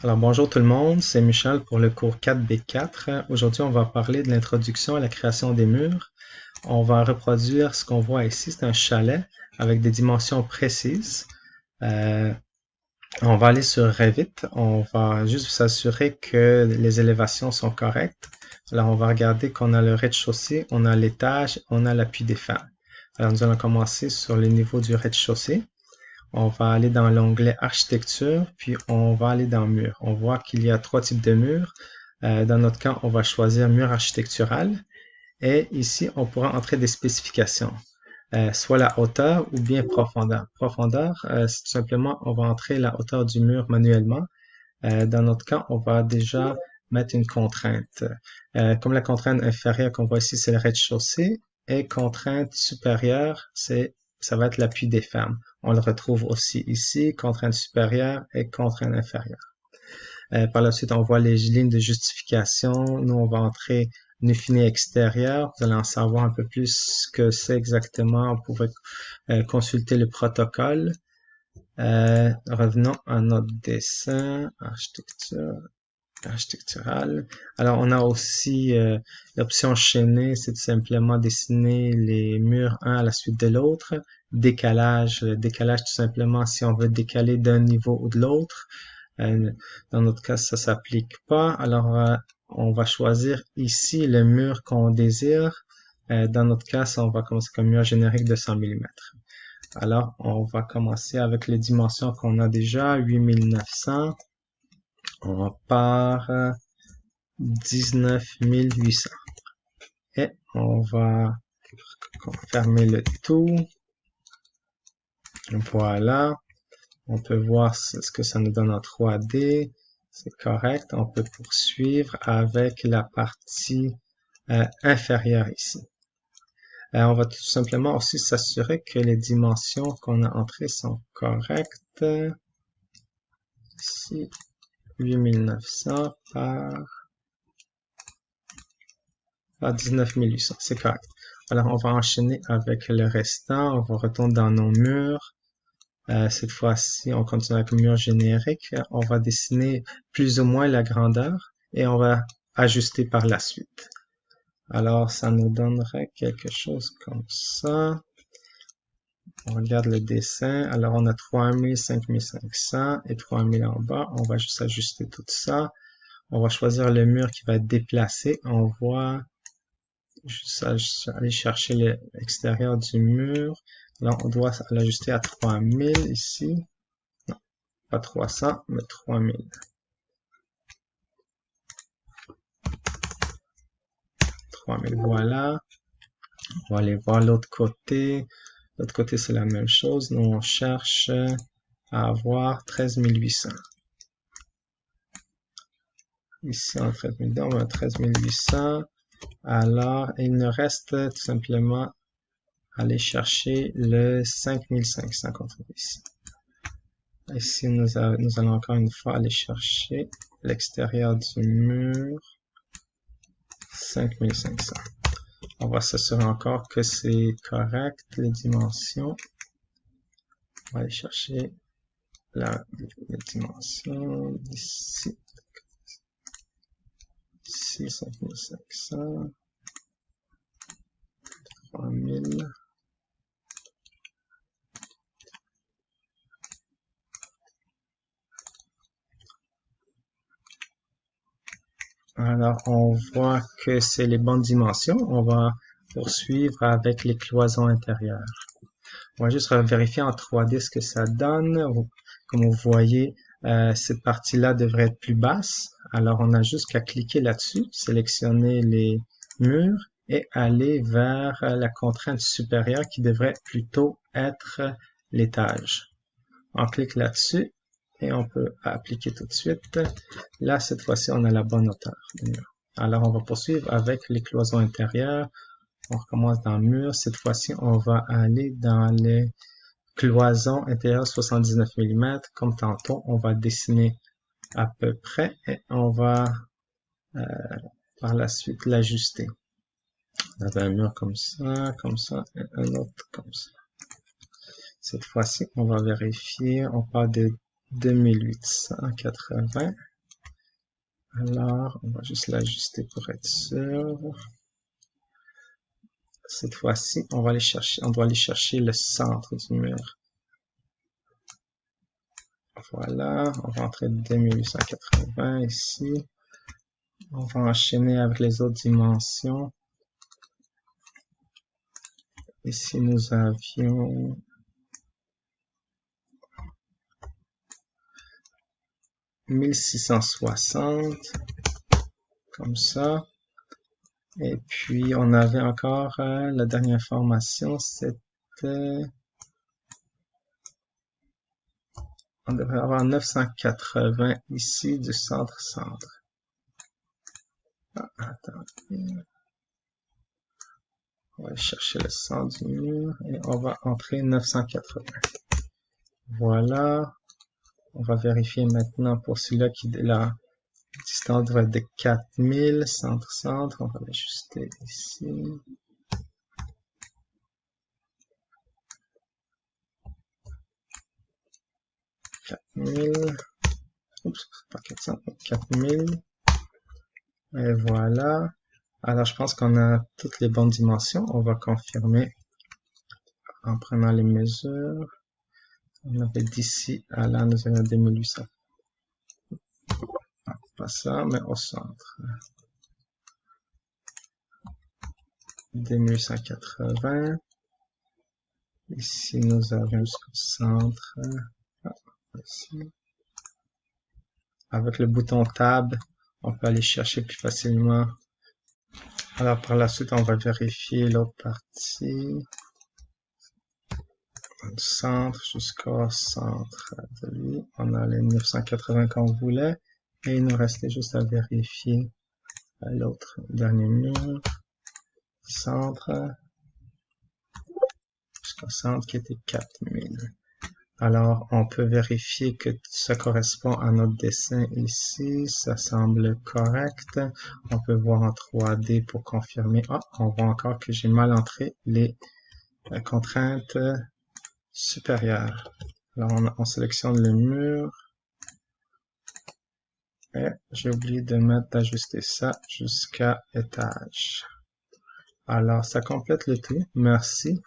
Alors bonjour tout le monde, c'est Michel pour le cours 4B4. Aujourd'hui, on va parler de l'introduction à la création des murs. On va reproduire ce qu'on voit ici, c'est un chalet avec des dimensions précises. Euh, on va aller sur Revit, on va juste s'assurer que les élévations sont correctes. Alors on va regarder qu'on a le rez-de-chaussée, on a l'étage, on a l'appui des femmes. Alors nous allons commencer sur le niveau du rez-de-chaussée. On va aller dans l'onglet architecture, puis on va aller dans mur. On voit qu'il y a trois types de murs. Dans notre cas, on va choisir mur architectural. Et ici, on pourra entrer des spécifications, soit la hauteur ou bien profondeur. Profondeur, c'est tout simplement, on va entrer la hauteur du mur manuellement. Dans notre cas, on va déjà mettre une contrainte. Comme la contrainte inférieure qu'on voit ici, c'est le rez-de-chaussée, et contrainte supérieure, ça va être l'appui des fermes. On le retrouve aussi ici, contrainte supérieure et contrainte inférieure. Par la suite, on voit les lignes de justification. Nous, on va entrer nœud fini extérieur. Vous allez en savoir un peu plus ce que c'est exactement. Vous pouvez consulter le protocole. Revenons à notre dessin architectural. Alors, on a aussi l'option chaînée, c'est tout simplement dessiner les murs un à la suite de l'autre. Décalage, décalage tout simplement si on veut décaler d'un niveau ou de l'autre. Dans notre cas, ça s'applique pas. Alors, on va choisir ici le mur qu'on désire. Dans notre cas, on va commencer comme mur générique de 100 mm. Alors, on va commencer avec les dimensions qu'on a déjà, 8900. On part 19 800. Et on va fermer le tout. Voilà. On peut voir ce que ça nous donne en 3D. C'est correct. On peut poursuivre avec la partie inférieure ici. On va tout simplement aussi s'assurer que les dimensions qu'on a entrées sont correctes. Ici, 8900 par 19 800. C'est correct. Alors, on va enchaîner avec le restant. On va retourner dans nos murs. Cette fois-ci, on continue avec le mur générique. On va dessiner plus ou moins la grandeur et on va ajuster par la suite. Alors, ça nous donnerait quelque chose comme ça. On regarde le dessin. Alors, on a 3000, 5500 et 3000 en bas. On va juste ajuster tout ça. On va choisir le mur qui va être déplacé. On va juste aller chercher l'extérieur du mur. Alors, on doit l'ajuster à 3000 ici. Non, pas 300, mais 3000. 3000, voilà. On va aller voir l'autre côté. L'autre côté, c'est la même chose. Nous, on cherche à avoir 13 800. Ici, en 13 200, on a 13 800. Alors, il nous reste tout simplement aller chercher le 5500 qu'on trouve ici. Ici, nous allons encore une fois aller chercher l'extérieur du mur, 5500. On va s'assurer encore que c'est correct, les dimensions. On va aller chercher les dimensions ici. Ici, 5500, 3000. Alors, on voit que c'est les bonnes dimensions. On va poursuivre avec les cloisons intérieures. On va juste vérifier en 3D ce que ça donne. Comme vous voyez, cette partie-là devrait être plus basse. Alors, on a juste qu'à cliquer là-dessus, sélectionner les murs et aller vers la contrainte supérieure qui devrait plutôt être l'étage. On clique là-dessus et on peut appliquer tout de suite. Là, cette fois-ci, on a la bonne hauteur du mur. Alors, on va poursuivre avec les cloisons intérieures. On recommence dans le mur. Cette fois-ci, on va aller dans les cloisons intérieures 79 mm. Comme tantôt, on va dessiner à peu près et on va par la suite l'ajuster. On avait un mur comme ça et un autre comme ça. Cette fois-ci, on va vérifier. On part de 2880. Alors, on va juste l'ajuster pour être sûr. Cette fois-ci, on doit aller chercher le centre du mur. Voilà, on va entrer 2880 ici. On va enchaîner avec les autres dimensions. Ici, nous avions 1660, comme ça. Et puis, on avait encore la dernière information, c'était... On devrait avoir 980 ici du centre-centre. Ah, attends. On va aller chercher le centre du mur et on va entrer 980. Voilà. On va vérifier maintenant pour celui-là qui la distance devrait être de 4000, centre-centre. On va l'ajuster ici. 4000. Oups, pas 400, 4000. Et voilà. Alors, je pense qu'on a toutes les bonnes dimensions. On va confirmer en prenant les mesures. On avait d'ici à là, nous avons 2800. Ah, pas ça, mais au centre. 2180. Ici, nous avons jusqu'au centre. Ah, ici. Avec le bouton Tab, on peut aller chercher plus facilement. Alors, par la suite, on va vérifier l'autre partie. Du centre jusqu'au centre de lui. On a les 980 qu'on voulait. Et il nous restait juste à vérifier l'autre dernier mur. Centre. Jusqu'au centre qui était 4000. Alors, on peut vérifier que ça correspond à notre dessin ici. Ça semble correct. On peut voir en 3D pour confirmer. Ah, on voit encore que j'ai mal entré les contraintes supérieures. Alors, on sélectionne le mur. Et j'ai oublié d'ajuster ça jusqu'à étage. Alors, ça complète le tout. Merci.